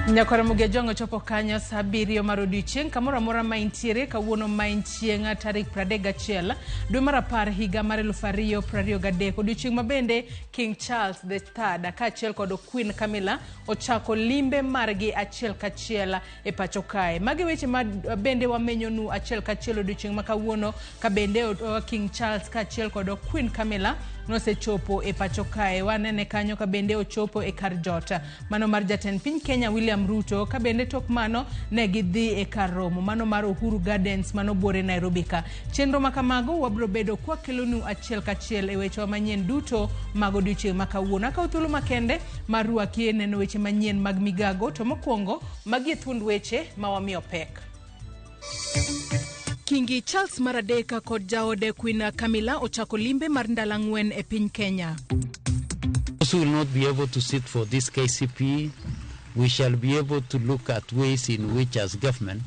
Nyakora jongo chopo kanyo saa 7 mar odiechieng' kamoro amora ma intiere kawuono ma inchieng' tarik 31 dwe mar 10 higa mar 2023 odiechieng' ma bende King Charles III kaachiel kod Queen Camilla ochako limbe margi achiel kachiel e pacho kae. Magi weche ma bende wamenyonu achiel kachiel odiechieng' ma kawuono ka bende King Charles kaachiel kod Queen Camilla nosechopo e pacho kae. Wanene kanyo ka bende ochopo e kar jota mano mar jatend piny Kenya William Ruto, ka bende tok mano ne gidhi e kar romo mano mar Uhuru Gardens mano bore Nairobi ka. Chenro ma kamago wabro bedo kwa kelonu achiel kachiel e weche manyien duto mag odiechieng' ma kawuono. Ka thuolo makende mar ruaki neno weche manyien mag Migago, to mokwongo magi thuond weche ma wamiyo pek. King Charles Maradeka kod jaode Queen Camilla ochako limbe mar ndala ng'wen e piny Kenya. Those who will not be able to sit for this KCP, we shall be able to look at ways in which as government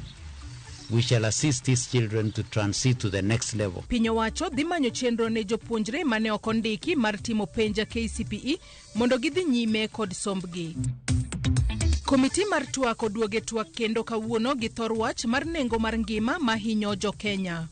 we shall assist these children to transit to the next level. Piny owacho dhi manyo chenro ne jopuonjre mane ok ondiki mar timo penja KCPE mondo gidhi nyime kod sombgi. Komiti mar twak oduoge twak kendo kawuono gi thor wach mar nengo mar ngima ma hinyo jo Kenya.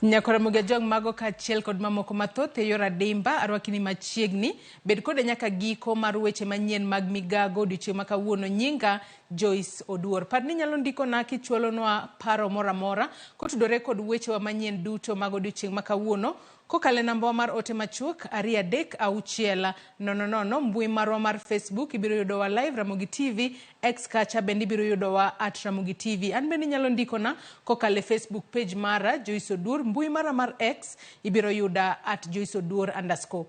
Nyakora jong mago kaachiel kod mamoko mathoth e yor adimba arwakini machiegni bed kode nyaka giko mar weche manyien mag Migago odiechieng' ma kawuono. Nyinga Joyce Oduor. Par ni nyalo ndiko na kichwalonwa paro mora mora kotudore kod weche wa manyien duto mag odiechieng' ma kawuono kokale namba mar ote machuok 33600. Mbui marwa mar Facebook ibiro yudowa live Ramogi TV, X kacha bende ibiro yudowa @Ramogi TV. An bende nyalo ndiko na kokale Facebook page mara Joyce Oduor, mbui mara mar X ibiro yuda @Joyce Oduor _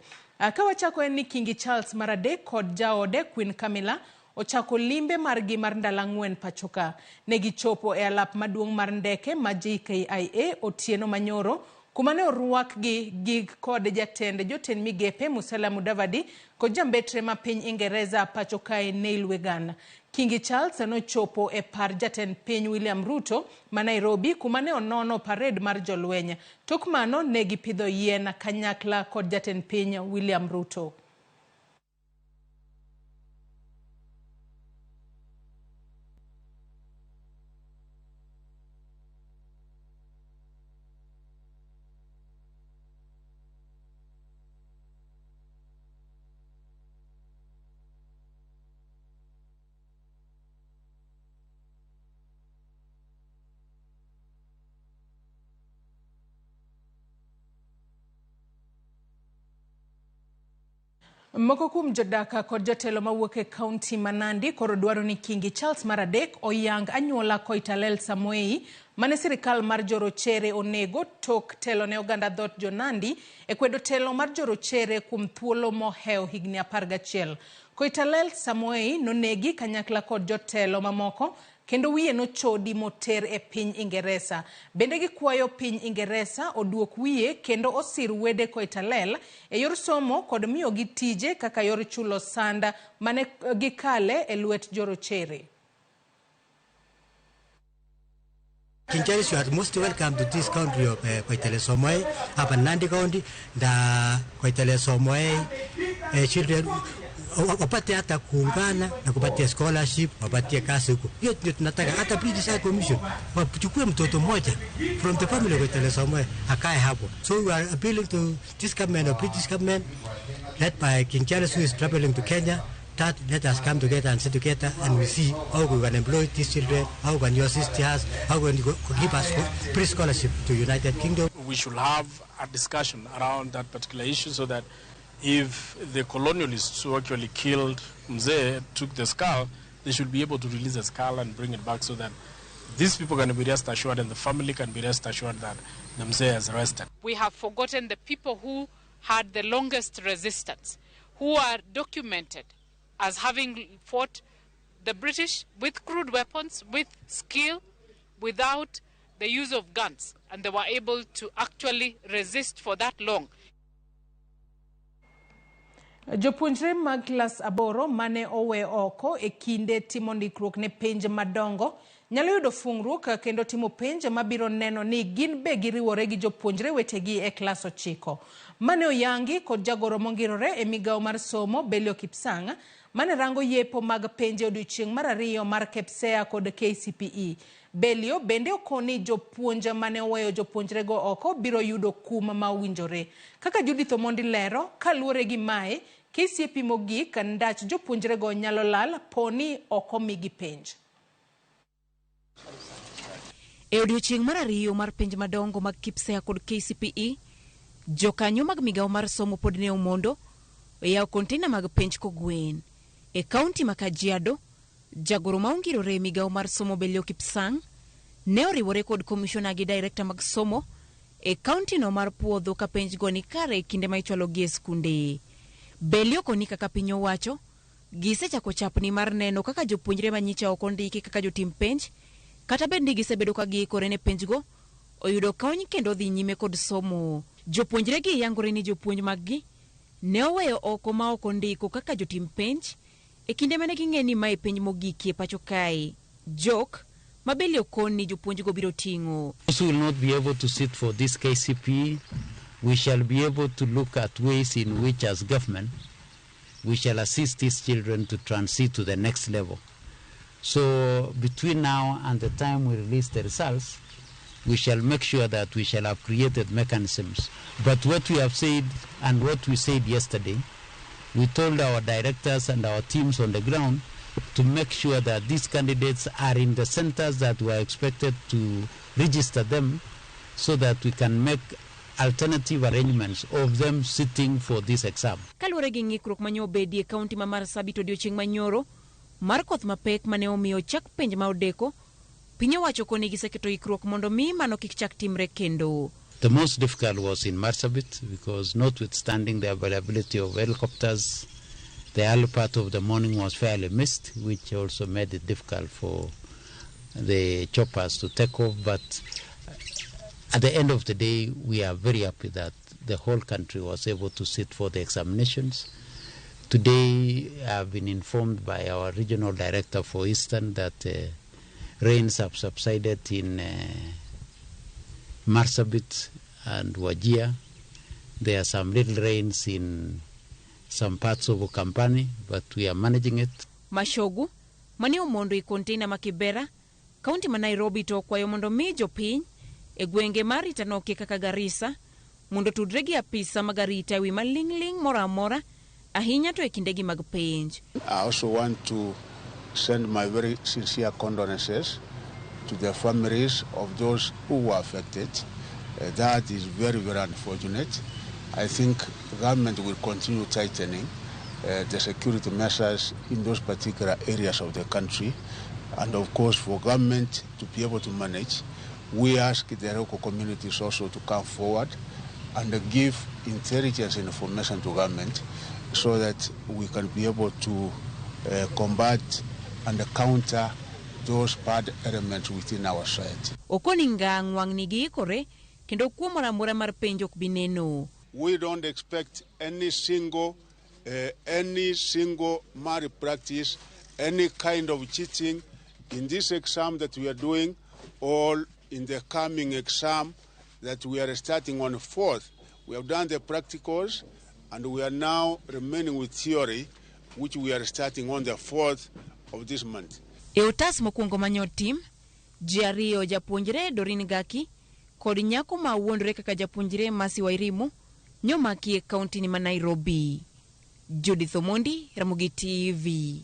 Kawachako en ni King Charles Maradeka kod jaode Queen Camilla ochako limbe margi mar ndala ng'wen pachoka. Negi chopo e alap maduong' mar ndeke ma JKIA otieno manyoro kuma ne oruak gi kod jotend migepe Musalia Mudavadi kod jambetre ma piny Ingereza pacho kae Neil Wegan. King Charles nochopo e par jatend piny William Ruto ma Nairobi kuma ne onono parade mar jolweny. Tok mano ne gipidho yien kanyakla kod jatend piny William Ruto. Moko kuom jodaka kod jotelo mawuok e kaunti Manandi koro dwaro ni King Charles Maradeka oyang anyuola Koitalel Samoei mane sirikal mar jorochere onego tok telo ne oganda dhot Jonandi e kwedo telo mar jorochere kuom thuolo moheo higni 11. Koitalel Samoei nonegi kanyakla kod jotelo mamoko kendo wiye nochodi moter e piny Ingereza. Bende gikwayo piny Ingereza oduok wiye kendo osir wede Koitalel e yor somo kod miyo gi tije kaka yor chulo sanda mane gikale e lwet jorochere. King Charles, you are most welcome to this country of Koitalel Samoei, hapa Nandi County, na Koitalel Samoei children wapate hata kuungana na kupatia scholarship, wapatie kazi huko. Hiyo ndio tunataka. Hata British High Commission wachukue mtoto mmoja from the family of Koitalel Samoei akae hapo. So we are appealing to this government or British government led by King Charles, who is traveling to Kenya, that let us come together and sit together and we see how we can employ these children, how we can assist us, how we can give us free scholarship to United Kingdom. We should have a discussion around that particular issue so that if the colonialists who actually killed Mzee took the skull, they should be able to release the skull and bring it back so that these people can be rest assured and the family can be rest assured that the Mzee is rested. We have forgotten the people who had the longest resistance, who are documented as having fought the British with crude weapons, with skill, without the use of guns, and they were able to actually resist for that long. Jopuonjre mag klas aboro mane owe oko e kinde timo ndikruok ne penj madongo nyalo yudo fungruok kendo timo penj mabiro neno ni gin be giriwore gi jopuonjre wetegi e klas 9. Mane oyangi kod jagoro mongirore e Migago mar somo Belio Kipsang mane rango yepo mag penj odiochieng' mar 2 mar KPSEA kod KCPE. Belio bende okoni jopuonj mane oweyo jopuonjrego oko biro yudo kum ma owinjore. Kaka Judith Omondi lero, kaluwore gi mae, KCPE mogik ndach jopuonjrego nyalo lal poni oko migi penj. E odiochieng' mar 2 mar penj madongo mag KPSEA kod KCPE, jokanyo mag Migago mar somo pod ne omondo yawo kontena mag penj kogwen. E kaunti ma Kajiado, jagoro maongirore e Migago mar somo Belio Kipsang ne oriwore kod komishona gi director mag somo e kaunti no mar puodho ka penj go ni kare kinde ma ichwalo gi skunde. Belio koni kaka piny owacho gisechako chapni mar neno kaka jopuonjre manyicha ok ondiki kaka jotim penj kata bende gisebedo ka giikore ne penj go oyudo kony kendo dhi nyime kod somo. Jopuonjre gi yangore ni jopuonj maggi ne oweyo oko ma ok ondiko kaka jotim penj e kinde mane ging'e ni mae penj mogiki e pacho kae. Jok ma Belio koni jopuonj go biro ting'o. Those who will not be able to sit for this KCPE, we shall be able to look at ways in which as government we shall assist these children to transit to the next level. So between now and the time we release the results, we shall make sure that we shall have created mechanisms. But what we have said and what we said yesterday, we told our directors and our teams on the ground to make sure that these candidates are in the centers that we are expected to register them so that we can make alternative arrangements of them sitting for this exam. Kaluwore gi ng'ikruok manyo bedi e kaunti ma Marsabit odiochieng' manyoro mar koth mapek mane omiyo chak penj ma odeko, piny owacho koni giseketo ikruok mondo mi mano kik chak timre kendo. The most difficult was in Marsabit because notwithstanding the availability of helicopters, the early part of the morning was fairly missed, which also made it difficult for the choppers to take off. But at the end of the day, we are very happy that the whole country was able to sit for the examinations. Today, I have been informed by our regional director for Eastern that rains have subsided in Marsabit and Wajir. There are some little rains in some parts of Ukampani, but we are managing it. Mashogu, mane omondo I container ma Kibera, kaunti ma Nairobi to kwayo mondo mi jopiny e gwenge marita noke kaka Garissa, mondo tudre gi apisa magarita ewi maling'ling mora mora, ahinya to e kindegi mag penj. I also want to send my very sincere condolences to the families of those who were affected. That is very, very unfortunate. I think government will continue tightening the security measures in those particular areas of the country. And of course, for government to be able to manage, we ask the local communities also to come forward and give intelligence information to government so that we can be able to combat and counter those bad elements within our society. Okoninga ngwang nigi kendo kuomora mora mar penjo kubineno. We don't expect any single malpractice, any kind of cheating in this exam that we are doing, or in the coming exam that we are starting on the 4th. We have done the practicals, and we are now remaining with theory, which we are starting on the 4th of this month. Eutas mokwongo manyo tim, Jiario japuonjre Dorin Gaki, kod nyako ma wuondre kaka japuonjre Masi Wairimu, nyomaki e kaunti ni ma Nairobi. Judith Omondi, Ramogi TV.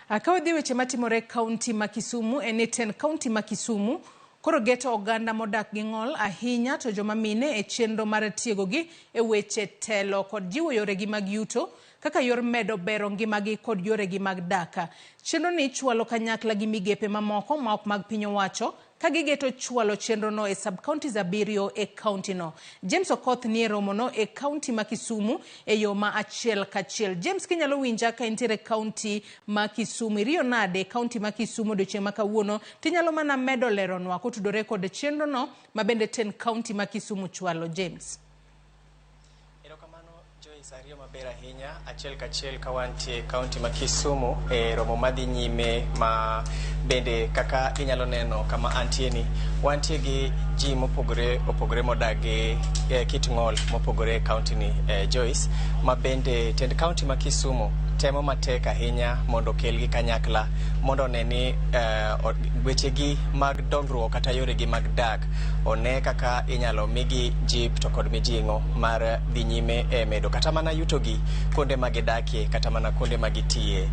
Akawadhi weche matimore kaunti ma Kisumu, eneten kaunti ma Kisumu, koro geto oganda modak gi ng'ol ahinya to joma mine e chenro mar tiegogi e weche telo kod jiwo yoregi mag yuto kaka yor medo bero ngimagi kod yoregi mag daka. Chenro ni chwalo kanyakla gi migepe mamoko ma ok mag piny owacho kagigeto chwalo chenro no e sub-counties abiriyo e county no. James Okoth nie romo no e county ma Kisumu e yo ma achiel kachiel. James, kinyalo winja ka intere county ma Kisumu, iriyo nade county ma Kisumu odiochieng' ma kawuono, tinyalo mana medo leronwa kotudore kod chenro no ma bende 10 county ma Kisumu chwalo. James. Sario mabera hinya achiel kachiel kawantie county ma Kisumu e romo madhi nyime ma bende kaka inyalo neno kama antieni wantie gi ji mopogore modagi kit ng'ol mopogore county ni Joyce ma bende tend county ma Kisumu temo matek ahinya mondo kelgi kanyakla mondo neni wechegi mag dongruok kata yoregi mag dak one kaka inyalo migi jip to kod mijing'o mar dhi nyime medo kata mana yutogi kuonde magidakie kata mana kuonde magitie.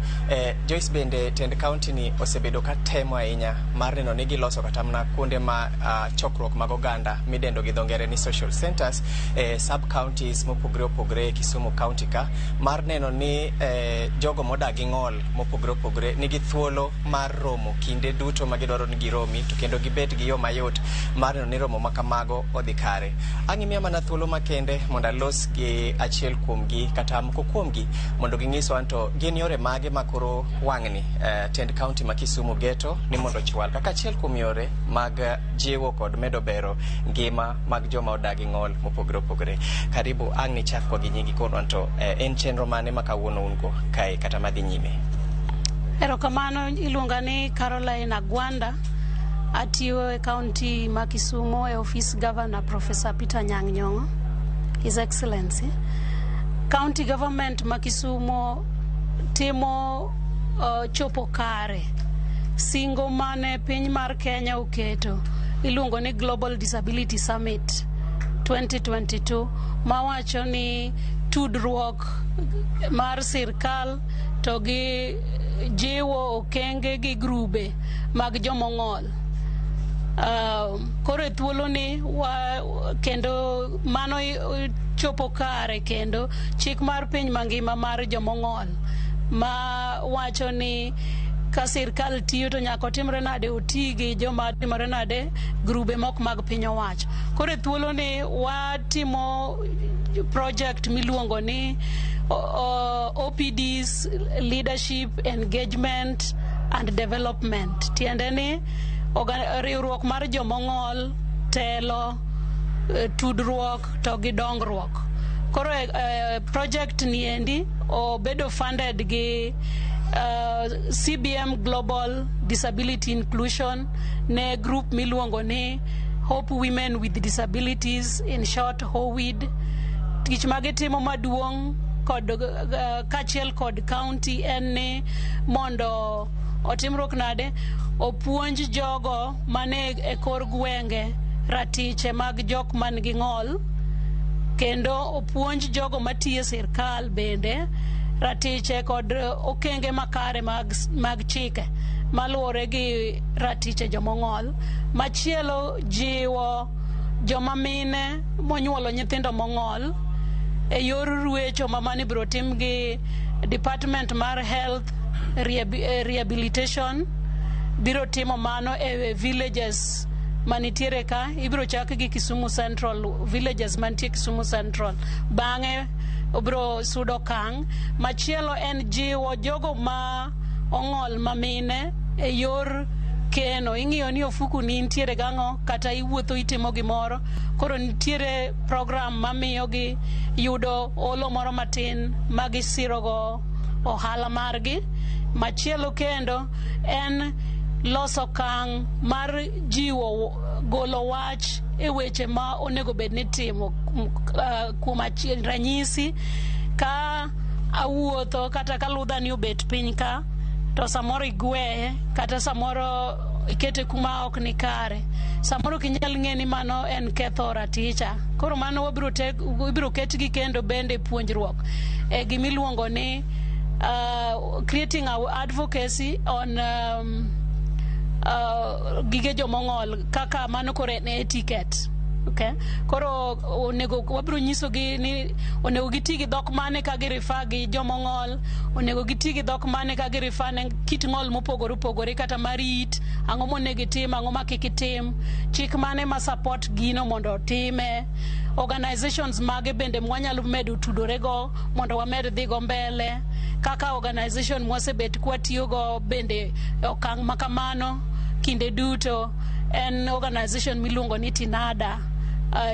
Joyce bende tend county ni osebedo ka temo ahinya mar neno ni giloso kata mana kuonde ma chokruok mag oganda midendo gi dho ngere ni social centers sub counties mopogore Kisumu county ka mar neno ni jogo modagi ng'ol mopogore nigi thuolo mar romo kinde duto magidwaro ni giromi to kendo gibet gi yo mayot mar neno ni romo makamago odhi kare. Ang'imiya mana thuolo makende mondo alos gi achiel kuomgi kata moko kuomgi mondo ging'iswa anto gin yore mage makoro wang'ni tend county ma Kisumu geto ni mondo chwal kaka achiel kuom yore mag jiwo kod medo bero ngima mag joma odagi ng'ol mopogore. Karibu ang' ni chak kwa gi nyingi kono anto en chenro mane makawuono ungo kai kata madhi nyime. Erokamano, iluonga ni Caroline Agwanda, atiyo e county ma Kisumu e office governor Professor Peter Nyang'nyong'o, His Excellency. County government ma Kisumu timo chopo kare singo mane piny mar Kenya oketo iluongo ni Global Disability Summit 2022 mawacho ni tudruok mar sirkal to gi jiwo okenge gi grube mag jomong'ol. Koro thuolo ni kendo mano chopo kare kendo chik mar piny mangima mar jomong'ol ma wacho ni ka sirkal tiyo to nyaka otimre nade oti gi joma timore nade grube mok mag piny owacho. Koro thuolo ni watimo project miluongo ni OPD's Leadership, Engagement and Development. Tiende ni riwruok mar jomong'ol, telo, tudruok to gi dongruok. Koro project ni endi obedo funded gi CBM Global Disability Inclusion ne group miluongo ni Hope Women with Disabilities, in short HOWID. Tich magitimo maduong' kod kachiel kod county en ni mondo otimruok nade opuonj jogo mane e kor gwenge ratiche mag jok man gi ng'ol kendo opuonj jogo matiyo sirkal bende ratiche kod okenge makare mag chike maluwore gi ratiche jomong'ol. Machielo jiwo joma mine monyuolo nyithindo mong'ol e yor ruecho mani biro tim gi Department mar Health Rehabilitation biro timo mano e villages manitiere ka. Ibiro chak gi Kisumu Central, villages mantie Kisumu Central, bang'e obiro sudo kang'. Machielo en jiwo jogo ma ong'ol mamine e yor keno. Ing'iyo ni ofuku ni nitiere gang'o kata iwuotho itimo gimoro, koro nitiere program mamiyo gi yudo olo moro matin magisirogo ohala margi. Machielo kendo en loso kang' mar jiwo golo wach e weche ma onego bed ni timo kuom ranyisi ka awuotho kata ka ludha ni obet piny ka to samoro igweye kata samoro ikete kuma ok ni kare, samoro kinyal ng'e ni mano en ketho raticha. Koro mano ibiro ketgi kendo bende puonjruok e gimiluongo ni creating our advocacy on gige jomong'ol kaka mano kore ne etiquette Okay, koro onego wabro nyiso gi ni onego giti gi dhok mane ka girifa gi jomong'ol, onego giti gi dhok mane ka girifa ne kit ng'ol mopogore opogore kata marit, ang'o monego itim, ang'o ma kik itim, chik mane ma support gino mondo time, organizations mage bende mwanyalo medo tudore go mondo wamed dhi go mbele, kaka organization mwasebet kwatiyo go bende okang' makamano kinde duto en organization miluongo ni Tinada.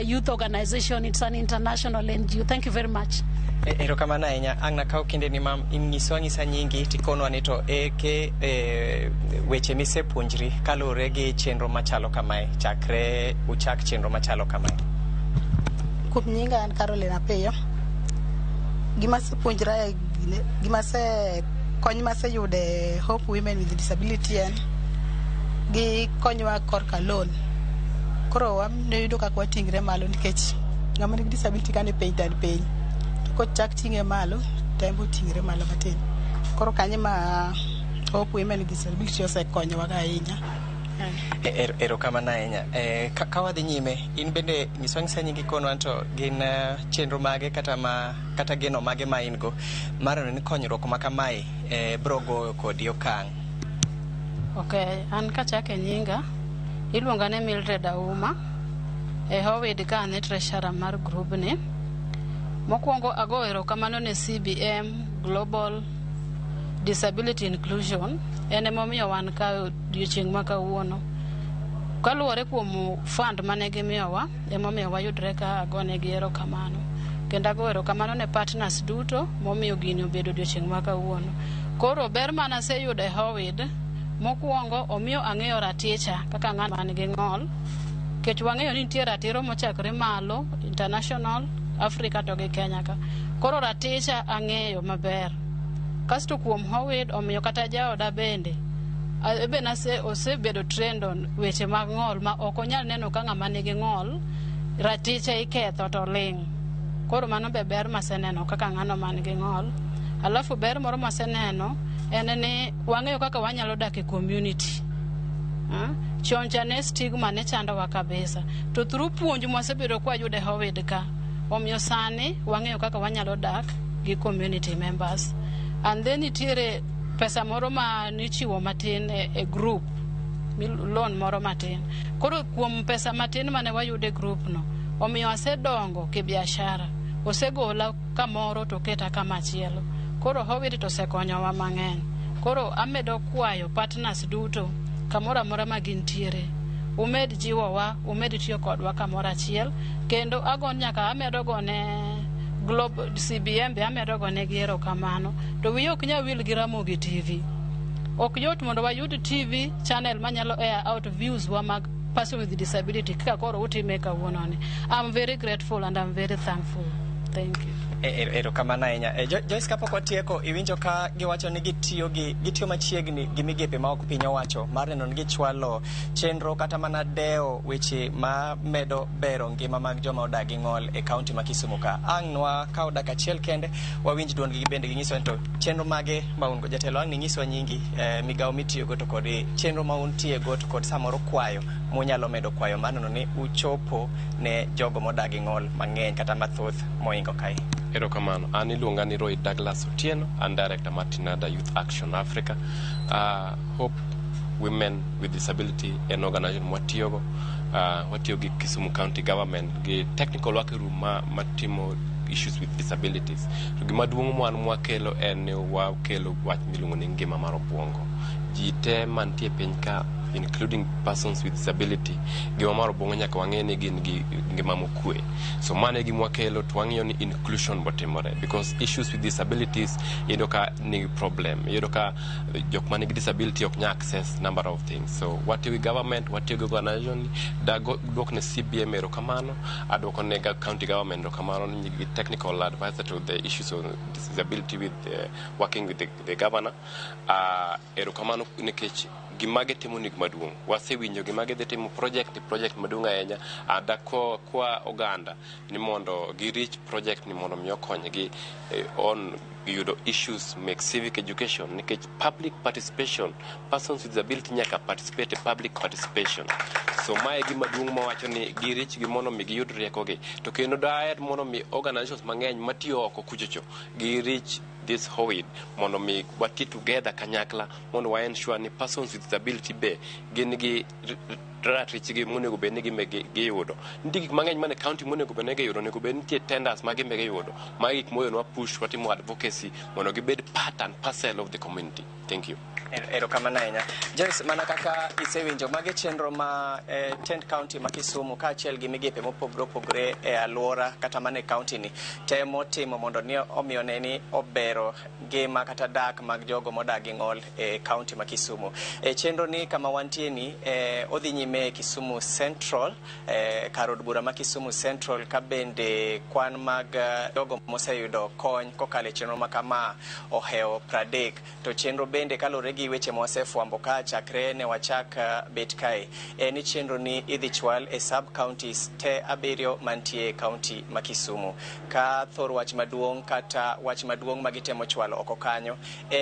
Youth organization. It's an international NGO. Thank you very much. Erokamano ahinya. Ang' nakawo kinde ni mam ing'iso nyingi tikonwa ni to eke weche misepuonjri kaluwore gi chenro machalo kamae chakre uchak chenro machalo kamae. Kuom nyinga an Caroline Apeyo. Gima sepuonjra kony maseyude Hope Women with Disability en gi konywa korka loan. Koro wamne yudo kaka watingre malo nikech ng'ama nigi disability kane piny tad piny. Ko chak ting'e malo, tembo tingre malo matin. Koro kanye ma Hope Women with Disability osekonyowa ahinya. Erokamano ahinya. Ka wadhi nyime, in bende nyiswa nyingi konwa to gin chenro mage kata geno mage ma in go mar ni konyruok ma kamae bro goyo kodi okang'. Okay, an kachake nyinga iluonga ne Mildred Auma Howard ka ne treasurer mar group ni. Mokwongo ago erokamano ne CBM Global Disability Inclusion ene momiyo wan ka odiochieng' ma kawuono. Kaluwore kuom fund mane gimiyowa emomiyo wayudre ka agone gi erokamano. Kendo ago erokamano ne partners duto momiyo gini obedo odiochieng' ma kawuono. Koro ber mana seyude Howard mokwongo omiyo ang'eyo raticha kaka ng'at man gi ng'ol, kech wang'eyo ni nitie ratiro mochakore malo international Africa to gi Kenya ka. Koro raticha ang'eyo maber. Kasto kuom Howard omiyo kata jaoda bende ebe osebedo trend on weche mag ng'ol ma ok onyal neno ka ng'ama nigi ng'ol raticha iketho to ling'. Koro mano be ber maseneno kaka ng'ano man gi ng'ol. Alafu ber moro maseneno en ni wang'eyo kaka wanyalo dak e community. Choncha ne stigma ne chandowa kabisa. To through puonj mwasebedo kwa yude Howard ka, omiyo sani wang'eyo kaka wanyalo dak gi community members. And then itiere pesa moro ma nichiwo matin e group, loan moro matin. Koro kuom pesa matin mane wayude group no, omiyo asedongo kibiashara. Osegola kamoro to keta kamachielo. Koro Howard to sekonyowa mang'eny. Koro amedo kwayo partners duto kamoro amora ma gintiere. Umed jiwowa, umed tiyo kodwa kamoro achiel. Kendo agon nyaka amedo gone Global CBM be amedo gone gi erokamano. To wiyo ok nyal wil gi Ramogi TV. Ok yot mondo wayud TV channel manyalo air out views wa mag person with disability kaka koro utime kawuononi. I'm very grateful and I'm very thankful. Thank you. Erokamano ahinya. Joyce kapok watieko, iwinjo ka giwacho ni gitiyo machiegni gi migepe ma ok piny owacho mar neno ni gichwalo chenro kata mana deo weche ma medo bero ngima mag joma odak gi ng'ol e kaunti ma Kisumu ka. Ang' nwa kawo dak achiel kende wawinj duond gi bende ginyiso to chenro mage ma un go. Jatelo ang' nyiswa nyingi migawo mitiyo go to kod chenro ma untie go to kod samoro kwayo munyalo medo kwayo mar neno ni uchopo ne jogo modak gi ng'ol mang'eny kata mathoth moingo kae. Erokamano. An iluonga ni Roy Douglas Otieno, and Director Martinada Youth Action Africa. Hope Women with Disability en organization watiyogo gi Kisumu County Government gi technical work room matimo issues with disabilities. To gima duong' mwakelo en wakelo wach miluongo ni ngima mar obwongo. Ji te mantie piny ka including persons with disability gima mar obwongo nyaka wang'e ni gin gi ngima mokwe. So mane gima wakelo to wang'iyo ni inclusion botimore, because issues with disabilities yudo ka ni problem, yudo ka jok mane gi disability ok nya access number of things. So watiyo gi government, watiyo gi organization da dwok ne CBM erokamano, adwoko ne county government erokamano ni gi technical advisor to the issues of disability with working with the governor. Erokamano nikech gimage timo nik maduong wasewinjo gimage dhi timo project maduong ahinya ada kwa oganda ni mondo gi reach project ni mondo mi okonygi on yudo issues make civic education nikech public participation persons with disability nyaka participate public participation so mae gima duong mawacho ni gi reach gi mondo mi giyud rieko gi to kendo daer mondo mi organizations mang'eny matiyo oko kuchocho gi reach this whole mondo mi wati together kanyakla mondo wa ensure ni persons with disability be gin gi ratich gi monego be ne gi yudo ndi gik mang'eny mane county monego be ne gi yudo nego be nitie tenders magi be gi yudo magi gik moyo no push watimo advocacy mondo gibed part and parcel of the community. Thank you. Erokamano ahinya. Joyce, mana kaka isewinjo magi chenro ma Tent County ma Kisumu kaachiel gi migepe mopogore opogore e alwora kata mane county ni temo timo mondo ni omiyo ne ni obero ngima kata dak mag jogo modagi ng'ol e county ma Kisumu. Chenro ni kama wantie ni odhi nyime Kisumu Central, kar od bura ma Kisumu Central ka bende kwan mag jogo moseyudo kony kokalo e chenro ma kama oheo 30 to chenro bende kalore gi weche mosefwambo ka chakre ne wachak bet kae ni chenro ni idhi chwal e sub counties te 7 mantie county ma Kisumu ka thor wach maduong kata wach maduong magitemo chwalo oko kanyo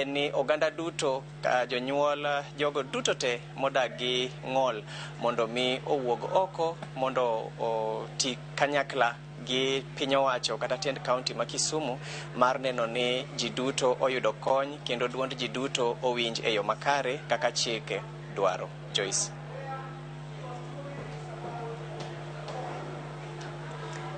ni oganda duto jonyuol jogo duto te modagi ng'ol mondo mi owuog oko mondo ti kanyakla gi piny owacho kata Tent County ma Kisumu mar neno ni ji duto oyudo kony kendo duond ji duto owinj e yo makare kaka chike dwaro. Joyce.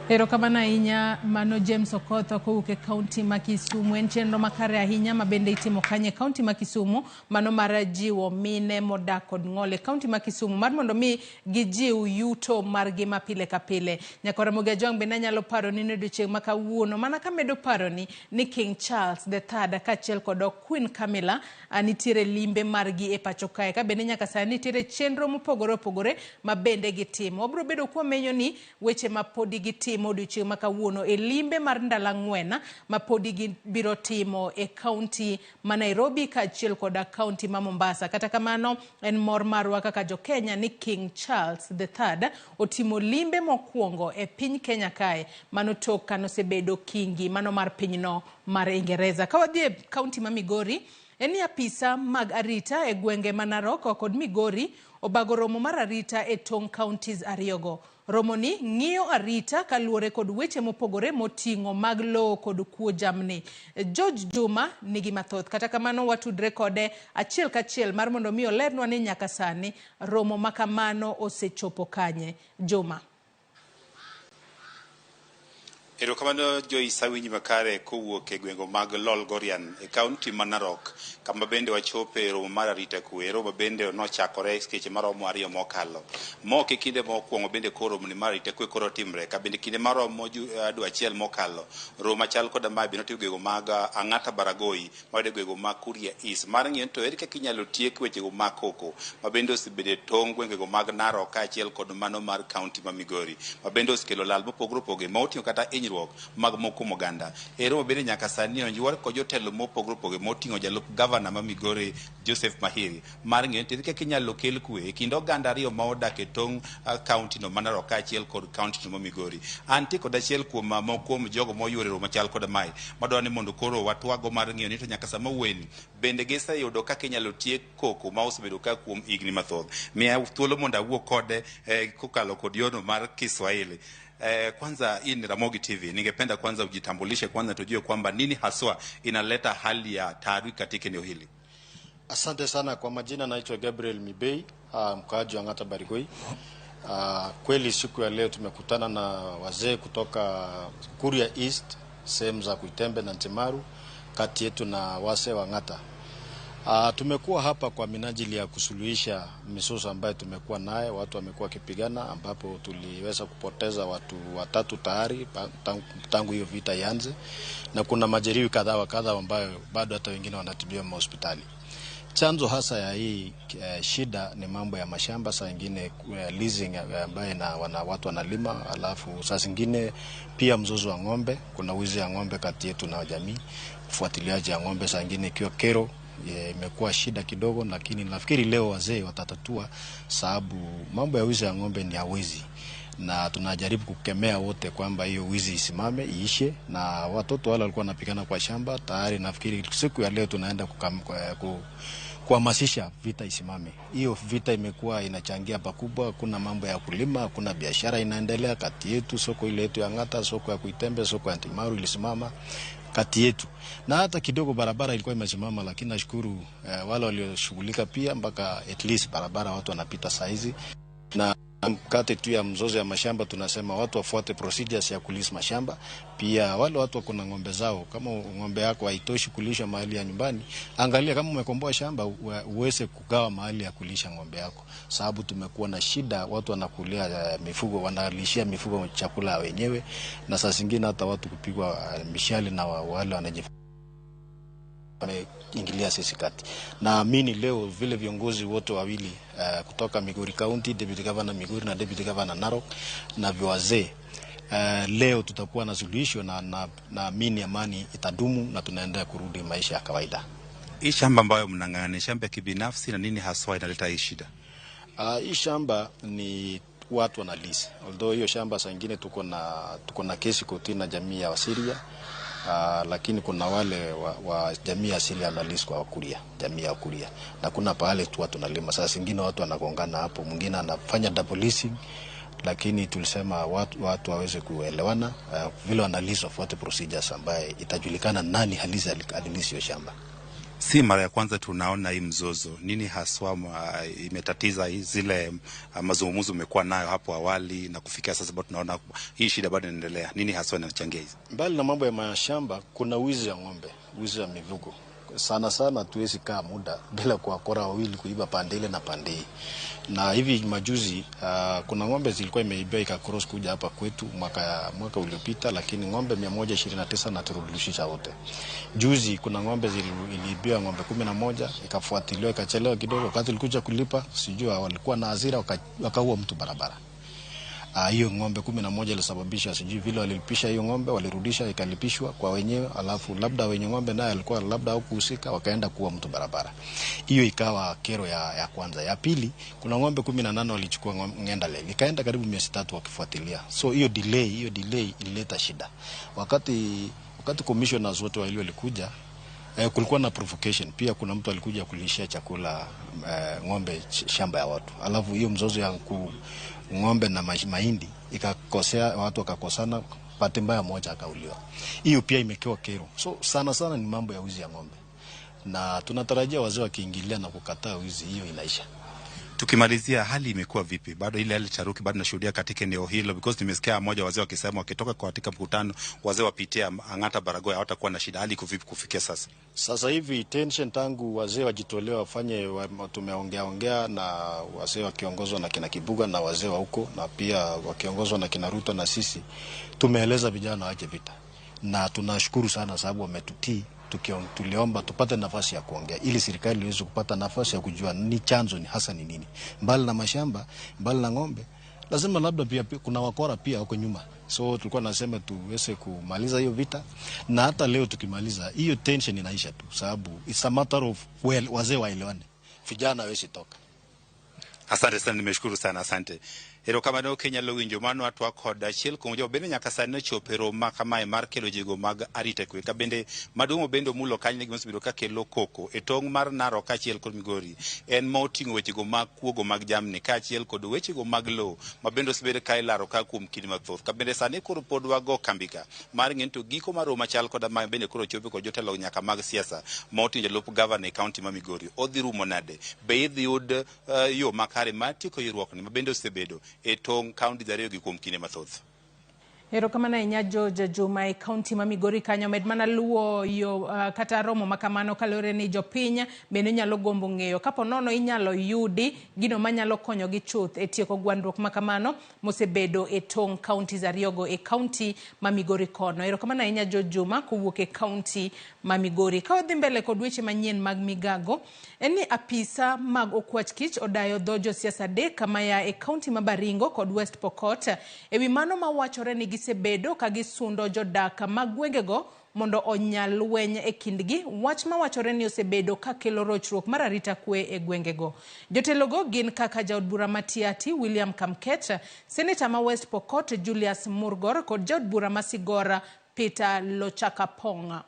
Erokamano ahinya mano James Okotho kowuok e kaunti ma Kisumu. En chenro makare ahinya ma bende itimo kanye kaunti ma Kisumu mano mar jiwo mine modak kod ng'ol e kaunti ma Kisumu mar mondo mi gijiw yuto margi ma pile ka pile. Nyaka Ramogi bende nyalo paro ni odiechieng' ma kawuono mana kamedo paro ni King Charles III kaachiel kod Queen Camilla nitiere limbe margi e pacho kae ka bende nyaka sani nitiere chenro mopogore opogore ma bende gitimo. Obro bedo kwamenyo ni weche ma podi gitimo odiechieng' ma kawuono e limbe mar ndalo 4 ma podi gibiro timo e kaunti ma Nairobi kaachiel kod kaunti ma Mombasa. Kata kamano en mor marwa kaka jo Kenya ni King Charles III otimo limbe mokwongo e piny Kenya kae mano tok kanosebedo kingi mano mar pinyno mar Ingereza. Ka wadhi e kaunti ma Migori eni apisa mag arita e gwenge ma Narok kod Migori obago romo mar arita e tong counties ariyogo. Romo ni ng'iyo arita kaluwore kod weche mopogore moting'o mag lowo kod kuo jamni. George Juma nigi mathoth kata kamano watudre kode achiel kachiel mar mondo mi olernwa ni nyaka sani romo makamano osechopo kanye. Juma. Erokamano Joyce awinji makare kowuok e gwengo mag Lolgorian e kaunti ma Narok kama bende wachope romo mar arita kwe. Romo bende nochakore seche maromo 2 mokalo. Moke kinde mokwongo bende koro romo ni mar arita kwe koro timre ka bende kinde maromo dwe achiel mokalo romo machal koda ma bende otiyo gwego mag Ang'ata Baragoi mawade gwego mag Kuria East mar ng'iyo to ere kaka inyalo tiek wechego mag koko ma bende osebede tong' gwengego mag Narok kaachiel kod mano mar kaunti ma Migori ma bende osekelo lal mopogore opogore ma oting'o kata mag moko moganda. Romo bende nyaka sani onjwar kod jotelo mopogore opogore moting'o jalup gavana ma Migori Joseph Mahiri mar ng'eyo ere kaka inyalo kel kwe e kind oganda ariyo ma odak e tong' kaunti no ma Narok kaachiel kod kaunti no ma Migori. Antie kod achiel kuom jogo moyuore romo machal kod mae madwaro ni mondo koro watwago mar ng'eyo ni to nyaka sama weni bende giseyudo kaka inyalo tiek koko ma osebedo ka kuom higni mathoth. Miya thuolo mondo awuo kode kokalo kod yono mar Kiswahili. Kwanza hii ni Ramogi TV. Ningependa kwanza ujitambulishe kwanza tujue kwamba nini haswa inaleta hali ya taharuki katika eneo hili. Asante sana kwa majina, naitwa Gabriel Mibei, mkaaji wa Ang'ata Baragoi. Kweli siku ya leo tumekutana na wazee kutoka Kuria East, sehemu za Kuitembe na Ntimaru, kati yetu na wase wa Ang'ata. Tumekuwa hapa kwa minajili ya kusuluhisha misoso ambayo tumekuwa naye, watu wamekuwa wakipigana, ambapo tuliweza kupoteza watu 3 tayari tangu hiyo vita ianze, na kuna majeruhi kadhaa wa kadhaa ambayo bado hata wengine wanatibiwa hospitali. Chanzo hasa ya hii shida ni mambo ya mashamba, saa nyingine leasing ambayo watu wanalima, alafu saa zingine pia mzozo wa ng'ombe, kuna wizi ya ng'ombe kati yetu na jamii, ufuatiliaji ya ng'ombe saa nyingine ikiwa kero imekuwa shida kidogo, lakini nafikiri leo wazee watatatua, sababu mambo ya wizi ya ng'ombe ni hawezi, na tunajaribu kukemea wote kwamba hiyo wizi isimame, iishe, na watoto wale walikuwa wanapigana kwa shamba tayari. Nafikiri siku ya leo tunaenda kuhamasisha vita isimame. Hiyo vita imekuwa inachangia pakubwa, kuna mambo ya kulima, kuna biashara inaendelea kati yetu, soko ile yetu ya Ng'ata, soko ya Kuitembe, soko ya Timaru ilisimama kati yetu, na hata kidogo barabara ilikuwa imesimama, lakini nashukuru wale walioshughulika pia mpaka at least barabara watu wanapita saizi. Na mkate tu ya mzozo ya mashamba tunasema watu wafuate procedures ya kulisa mashamba. Pia wale watu wako na ng'ombe zao, kama ng'ombe yako haitoshi kulisha mahali ya nyumbani, angalia kama umekomboa shamba uweze kugawa mahali ya kulisha ng'ombe yako, sababu tumekuwa na shida, watu wanakulia mifugo, wanalishia mifugo chakula wenyewe, na saa zingine hata watu kupigwa mishale na wale wameingilia sisi kati. Na mimi leo vile viongozi wote wawili kutoka Migori County, Deputy Governor Migori na Deputy Governor Narok na wazee, leo tutakuwa na suluhisho, na mimi amani itadumu na tunaendelea kurudi maisha ya kawaida. Hii shamba ambayo mnang'ang'ania, shamba ya kibinafsi, na nini haswa inaleta hii shida? Hii shamba ni watu wanalisi. Although hiyo shamba saa nyingine tuko na kesi kotini na jamii ya Wasiria, lakini kuna wale wa jamii asili analisi kwa Wakuria, jamii ya Wakuria, na kuna pale tu watu nalima. Sasa zingine watu wanagongana hapo, mwingine anafanya double leasing, lakini tulisema watu waweze kuelewana, vile wanalisi wafuate procedures ambaye itajulikana nani halisi alilisi hiyo shamba. Si mara ya kwanza tunaona hii mzozo. Nini haswa imetatiza zile mazungumzo umekuwa nayo hapo awali na kufikia sasa bado tunaona hii shida bado inaendelea? Nini haswa inachangia hizi? Mbali na mambo ya mashamba, kuna wizi ya ng'ombe, wizi ya mifugo. Sana tuwezi kaa muda bila kuwakora wawili kuiba pande ile na pande hii. Na hivi majuzi kuna ng'ombe zilikuwa imeibiwa ikacross kuja hapa kwetu mwaka uliopita, lakini ng'ombe 129 na turudisha wote. Juzi kuna ng'ombe iliibiwa, ng'ombe 11 ikafuatiliwa, ikachelewa kidogo, wakati ilikuja kulipa sijua walikuwa na hasira wakaua mtu barabara. Hiyo ng'ombe 11 ilisababisha sijui vile walilipisha hiyo ng'ombe, walirudisha ikalipishwa kwa wenyewe, alafu labda wenye ng'ombe naye alikuwa labda hukuhusika, wakaenda kuua mtu barabara. Hiyo ikawa kero ya kwanza. Ya pili, kuna ng'ombe 18 walichukua Ngendale, ikaenda karibu miezi 3 wakifuatilia. So hiyo delay ilileta shida. Wakati commissioners wote walikuja, kulikuwa na provocation. Pia kuna mtu alikuja kulishia chakula ng'ombe shamba ya watu. Alafu hiyo mzozo ya ng'ombe na mahindi ikakosea, watu wakakosana, pati mbaya moja akauliwa. Hiyo pia imekewa kero. So sana ni mambo ya wizi ya ng'ombe, na tunatarajia wazee wakiingilia na kukataa wizi, hiyo inaisha. Tukimalizia, hali imekuwa vipi? Bado ile hali charuki bado nashuhudia katika eneo hilo, because nimesikia mmoja wazee wakisema wakitoka katika mkutano wazee wapitia Ng'ata Baragoya hawatakuwa na shida. Hali iko vipi kufikia sasa? Sasa hivi tension tangu wazee wajitolewa wafanye, tumeongea na wazee wakiongozwa na kina Kibuga na wazee wa huko, na pia wakiongozwa na kina Ruto, na sisi tumeeleza vijana waache vita, na tunashukuru sana sababu wametutii. Tuliomba tupate nafasi ya kuongea ili serikali iweze kupata nafasi ya kujua ni chanzo ni hasa ni nini. Mbali na mashamba, mbali na ng'ombe, lazima labda pia kuna wakora pia wako nyuma. So tulikuwa nasema tuweze kumaliza hiyo vita, na hata leo tukimaliza hiyo tension inaisha tu, sababu it's a matter of wazee waelewane, vijana waweze toka. Asante sana, nimeshukuru sana, asante. Ero kamano Kenya lo winjo mano watu akoda chiel kumojo bende nyaka sani chopero makamae mar kelo jego mag arita kwe ka bende maduong' bende mulo kanye gi mosebiro ka kelo koko e tong' mar Narok kaachiel kod Migori en moting'o wechego mag kuogo mag jamni kaachiel kod wechego mag lo ma bende osebedo ka ilaro ka kuom kinde mathoth. Ka bende sani koro pod wago kambika mar ng'en to giko mar Roma chal kod ma bende koro chope kod jotelo nyaka mag siasa ma oting'o jolup governor e kaunti ma Migori. Odhi rumo nade? Be idhi yud yo makare mar tieko ywaruokni ma bende osebedo e tong' kaunti dariyo gi kuom kinde mathoth? Erokamano ahinya George Juma e kaunti ma Migori kanyo. Med mana luwo yo kata romo makamano kalore ni jopiny bende nyalo gombo ng'eyo kapo nono inyalo yudi gino manyalo konyo gi chuth e tieko gwandruok makamano mosebedo e tong' kaunti ariyogo e kaunti ma Migori kono. Erokamano ahinya George Juma kuwuok e kaunti ma Migori. Ka odhi mbele kod weche manyien mag Migago, en ni apisa mag okwach kich odayo dho josiasa adek kama ya e kaunti ma Baringo kod West Pokot ewi mano mawachore ni gisebedo ka gisundo jodak mag gwengego mondo onyal lweny e kindgi, wach mawachore ni osebedo ka kelo rochruok mar arita kwe e gwengego. Jotelogo gin kaka jaod bura Matiati William Kamket, Senator ma West Pokot Julius Murgor kod jaod bura ma Sigora Peter Lochakaponga.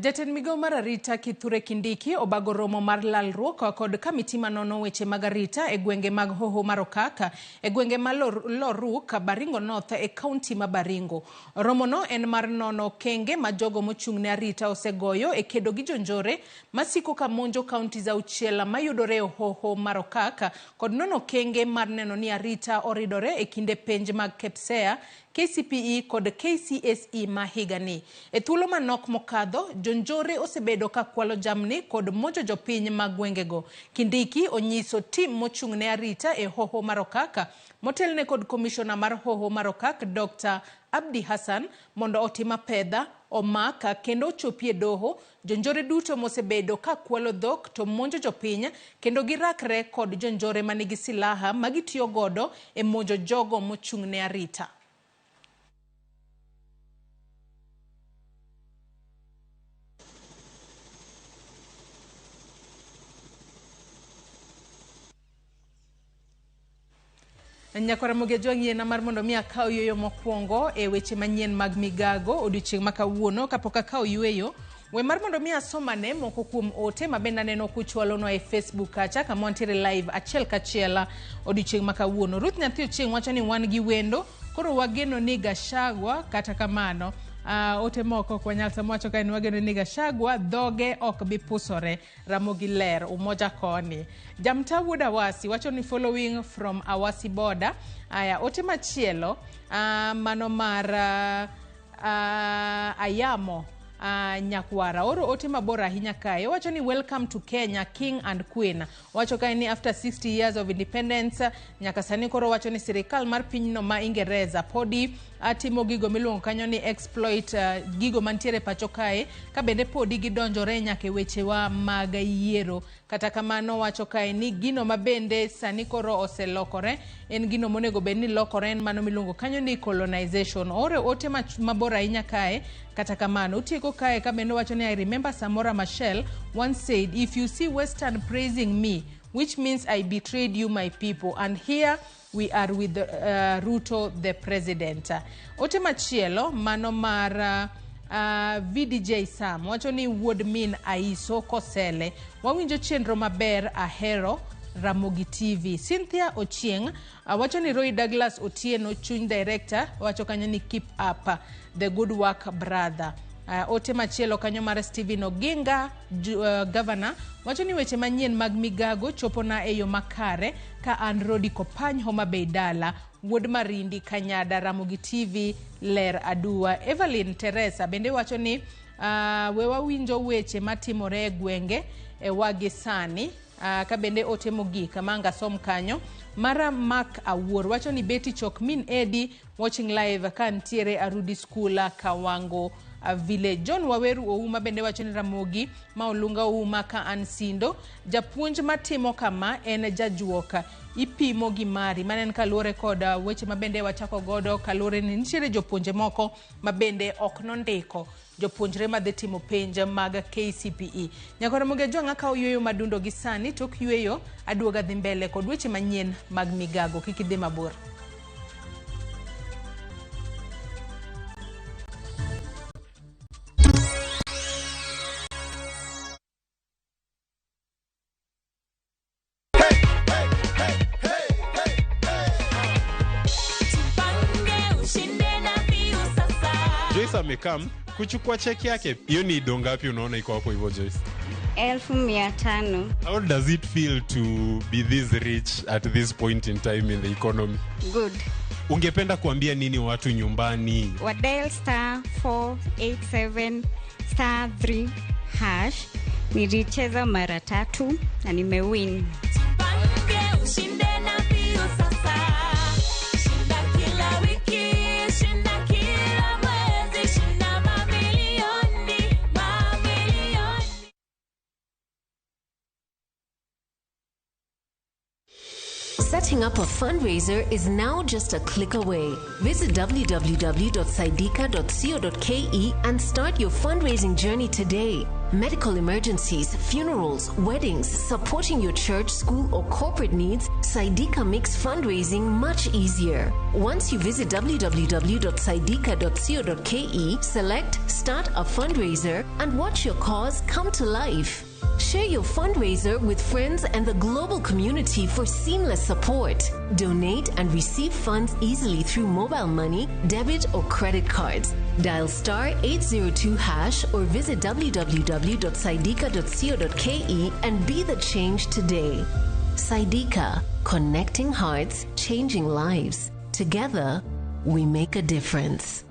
Jatend Migago mar arita Kithure Kindiki obago romo mar lalruok kod kamiti manono weche mag arita e gwenge mag Hoho mar Okaka e gwenge ma Loruk Baringo North e kaunti ma Baringo. Romo no en mar nono kenge ma jogo mochung'ne arita osegoyo e kedo gi jonjore masiko ka monjo kaunti za auchiel mayudore e Hoho mar Okaka kod nono kenge mar neno ni arita oridore e kinde penj mag KPSEA, KCPE kod KCSE ma higani. E thuolo manok mokadho, jonjore osebedo ka kwalo jamni kod monjo jopiny mag gwengego. Kindiki onyiso tim mochung'ne arita e Hoho mar Okaka motelne kod komishona mar Hoho mar Okaka Dr. Abdi Hassan mondo otima pedha omaka kendo ochopie doho jonjore duto mosebedo ka kwalo dhok to monjo jopiny kendo girakre kod jonjore manigi silaha magitiyo godo e monjo jogo mochung'ne arita. Nyakora Ramogi na mar mondo mi akaw yoyo mokwongo e weche manyien mag Migago odiochieng' makawuono kapok akaw yueyo. We mar mondo mi asomane moko kuom ote mabenda neno kuchwalo no e Facebook kacha kama wantiere live achiel kachiel odiochieng' makawuono. Ruth Nyathi Ochieng' wacho ni wan gi wendo koro wageno ni Gachagua kata kamano. Ote moko kwa nyal samocho ka wageno ni Gachagua dhoge ok bi pusore. Ramogi ler umoja koni. Jamta Wood Awasi wacho ni following from Awasi border. Aya ote machielo mano mar Ayamo Nyakwara oro ote mabora ahinya kae wacho ni welcome to Kenya King and Queen. Wacho kae ni after 60 years of independence nyaka sani koro wacho ni sirikal mar pinyno ma Ingereza podi atimo gigo miluongo kanyo ni exploit gigo mantiere pacho kae ka bende podi gidonjore nyaka wechewa mag yiero. Kata kamano wacho kae ni gino mabende sani koro oselokore en gino monego bedni lokore en mano miluongo kanyo ni colonization. Ore ote mabora ahinya kae kata kamano utieko kae ka bende wacho ni I remember Samora Machel once said if you see Western praising me which means I betrayed you my people and here we are with Ruto the president. Ote machielo mano mar VDJ Sam wacho ni would mean aiso kosele wawinjo chenro maber ahero Ramogi TV. Cynthia Ochieng wacho ni Roy Douglas Otieno chuny director wacho kanyo ni keep up the good work brother. Ote machielo kanyo mar Stephen Oginga governor wacho ni weche manyien mag Migago chopona e yo makare ka an Rodi Kopany Homa Bay Dala Wood Marindi Kanyada. Ramogi TV ler adua. Evelyn Teresa bende wacho ni wewa winjo weche matimore e gwenge e wagisani ka bende ote mogik manga som kanyo mara Mark Awuor wacho ni Betty Chokmin Edi watching live kantiere Arudi School Kawango Village. John Waweru Ouma bende wacho ni Ramogi ma olunga Ouma ka ansindo japuonj matimo kama en jajuoka ipimo gi mari manen kalore kod weche mabende wachako godo kalore ni nitiere jopuonje moko mabende ok nondiko jopuonjre madhi timo penj mag KCPE. Nyakora Ramogi jonga ka yueyo madundo gi sani tok yueyo aduoga dhi mbele kod weche manyien mag Migago kik idhi mabor. Amekam kuchukua cheki yake. Hiyo ni donga ngapi unaona iko hapo hivyo Joyce? 1500. How does it feel to be this rich at this point in time in the economy? Good. Ungependa kuambia nini watu nyumbani? Dial *487 *3# nilicheza mara 3 na nimewin. Setting up a fundraiser is now just a click away. Visit www.saidika.co.ke and start your fundraising journey today. Medical emergencies, funerals, weddings, supporting your church, school, or corporate needs, Saidika makes fundraising much easier. Once you visit www.saidika.co.ke, select Start a Fundraiser and watch your cause come to life. Share your fundraiser with friends and the global community for seamless support. Donate and receive funds easily through mobile money, debit, or credit cards. Dial *802# or visit www.saidika.co.ke and be the change today. Saidika, connecting hearts, changing lives. Together, we make a difference.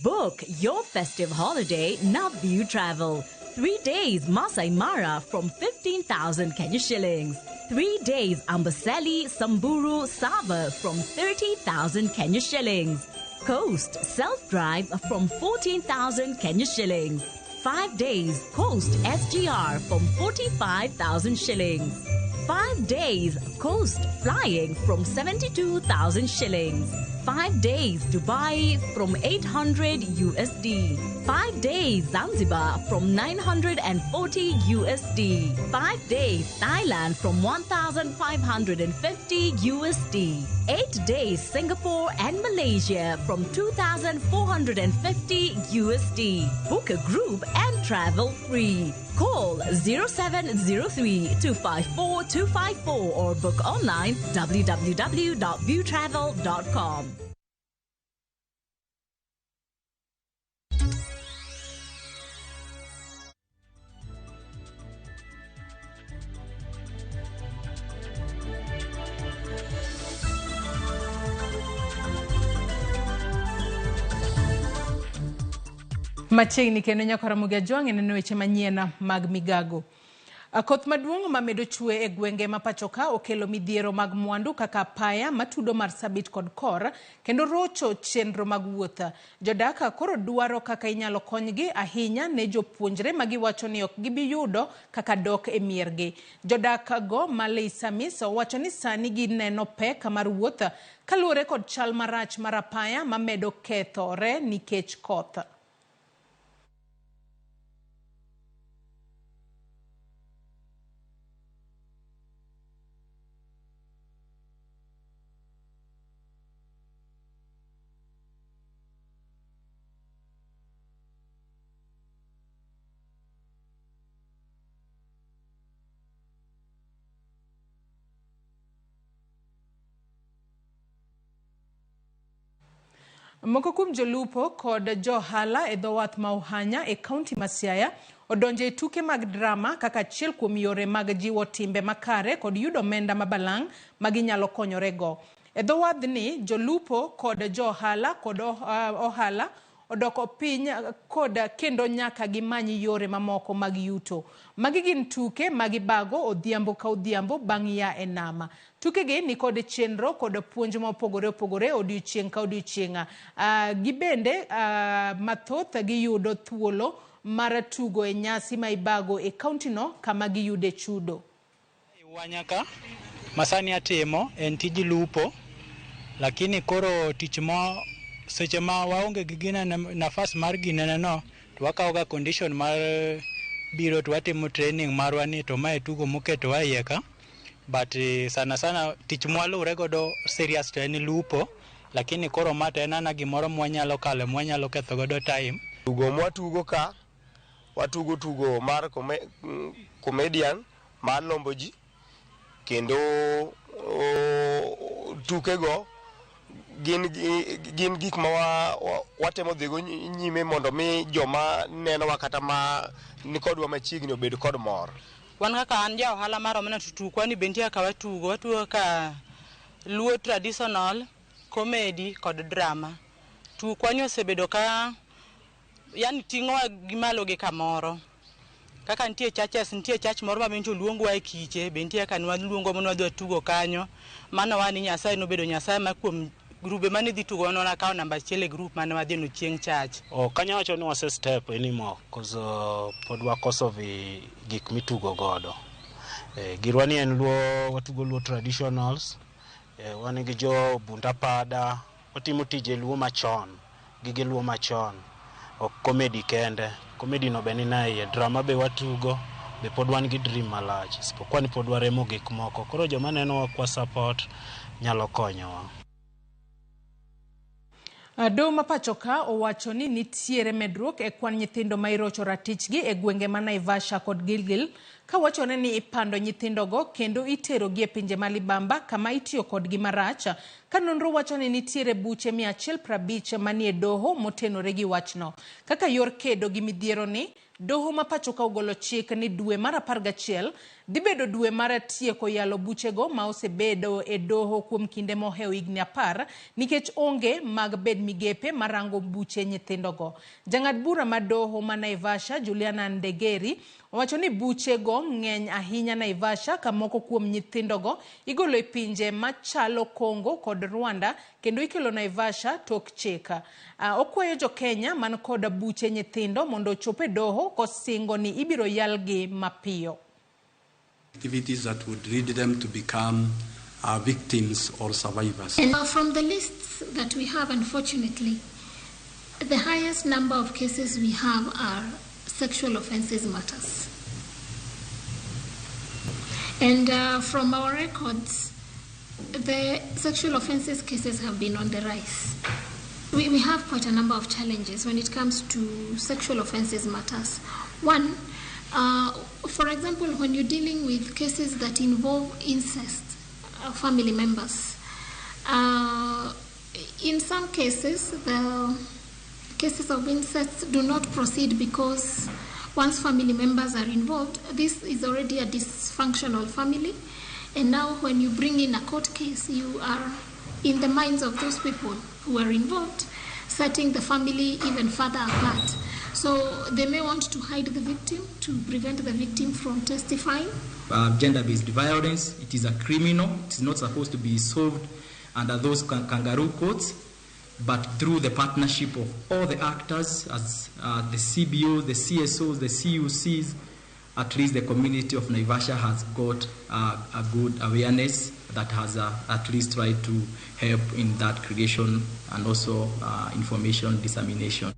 Book your festive holiday Navview Travel. 3 days Masai Mara from 15,000 Kenya shillings. 3 days Amboseli, Samburu, Sava from 30,000 Kenya shillings. Coast Self-Drive from 14,000 Kenya shillings. 5 days Coast SGR from 45,000 shillings. 5 days Coast Flying from 72,000 shillings. 5 days Dubai from 800 USD. 5 days Zanzibar from 940 USD. 5 days Thailand from 1,550 USD. 8 days Singapore and Malaysia from 2,450 USD. Book a group and travel free. Call 0703-254-254 or book online www.viewtravel.com. Machiegni kendo nyaka Ramogi Ajwang' neno weche manyien mag Migago. Koth maduong' mamedo chwe e gwenge ma pacho ka okelo midhiero mag mwandu kaka apaya matudo Marsabit kod Kor kendo rocho chenro mag wuoth. Jodak koro dwaro kaka inyalo konygi ahinya ne jopuonjre ma giwacho ni ok gibi yudo kaka dok e miergi. Jodak go Malay Samis wacho ni sani gineno pek mar wuoth kaluwore kod chal marach mar apaya mamedo kethore nikech koth. Moko kuom jolupo kod johala e dhowath ma Ohanya e kaunti ma Siaya odonje tuke mag drama kaka achiel kuom yore mag jiwo timbe makare kod yudo omenda mabalang' maginyalo konyorego. E dhowadhni jolupo kod johala kod ohala odoko piny kod kendo nyaka gimany yore mamoko mag yuto. Magi gin tuke magibago odhiambo ka odhiambo bang' ya e nama. Tukegi ni kod chenro kod puonj mopogore opogore odiochieng' ka odiochieng'. Gibende mathoth giyudo thuolo mar tugo e nyasi ma ibago e kaunti no kama giyude chudo. Wanyaka masani atimo en tij lupo, lakini koro tich mo seche ma waonge gi gina nafas mar ginene no to wakaoga condition mar biro to watimo training marwa ni to mae tugo moketo wa yeka. But sana tich mwalure godo serious to en lupo, lakini koro mata enana gimoro mwanyalo kale mwanyalo ketho godo time. Tugo mwatugo ka watugo tugo mar comedian mar lombo ji kendo tukego gin gik ma watemo dhigo nyime mondo mi joma neno wakata ma nikodwa machiegni obed kod mor. Wan kaka an ja ohala mar omena tutukwa ni bentie ka watugo ka luo traditional, comedy kod drama. Tukwa ni osebedo ka yani ting'o gimalo gi kamoro. Kaka nitie churches, nitie church moro ma benjo luongwa e kiche, bentie ka nwa luongo monwa dwa tugo kanyo. Mano wani Nyasaye nobedo Nyasaye ma kuom grube mane dhi tugo nona kao namba 1 e group mane wadhi no chieng' church. Kanya wacho ni wase step anymore cause pod wakoso vi gik mitugo godo. Girwani en luo watugo luo traditionals. Wan gi jo bundapada watimo tije luo machon, gige luo machon. Ok comedy kende. Comedy no be ni na drama be watugo. Be pod wan gi dream malach. Sipokuwa ni pod waremo gik moko. Koro joma neno kwa support nyalo konyowa. Doho ma pachoka owacho ni nitiere medruok e kwan nyithindo ma irocho ratichgi e gwenge ma Naivasha kod Gilgil, ka wachone ni ipando nyithindogo kendo iterogi e pinje malibamba kama itiyo kodgi marach. Ka nonro wacho ni nitiere buche 150 manie doho motenore gi wachno. Kaka yor kedo gi midhiero ni, doho ma pachoka ogolo chik ni dwe mar 11 dibedo dwe mar tieko yalo buchego ma osebedo e doho kuom kinde moheo higni 10 nikech onge mag bed migepe marango buche nyithindogo. Jang'ad bura ma doho ma Naivasha Juliana Ndegeri owacho ni buchego ng'eny ahinya Naivasha ka moko kuom nyithindogo igolo e pinje machalo Kongo kod Rwanda kendo ikelo Naivasha tok chika. Okwayo jo Kenya man kod buche nyithindo mondo chope doho kosingo ni ibiro yalgi mapiyo. Activities that would lead them to become victims or survivors. And from the lists that we have, unfortunately, the highest number of cases we have are sexual offences matters. And from our records, the sexual offences cases have been on the rise. We have quite a number of challenges when it comes to sexual offences matters. One, for example, when you're dealing with cases that involve incest, family members, in some cases, the cases of incest do not proceed because once family members are involved, this is already a dysfunctional family. And now when you bring in a court case, you are in the minds of those people who are involved, setting the family even further apart. So they may want to hide the victim to prevent the victim from testifying. Gender-based violence, it is a criminal. It is not supposed to be solved under those kangaroo courts, but through the partnership of all the actors, as the CBO, the CSOs, the CUCs, at least the community of Naivasha has got a good awareness that has at least tried to help in that creation and also information dissemination.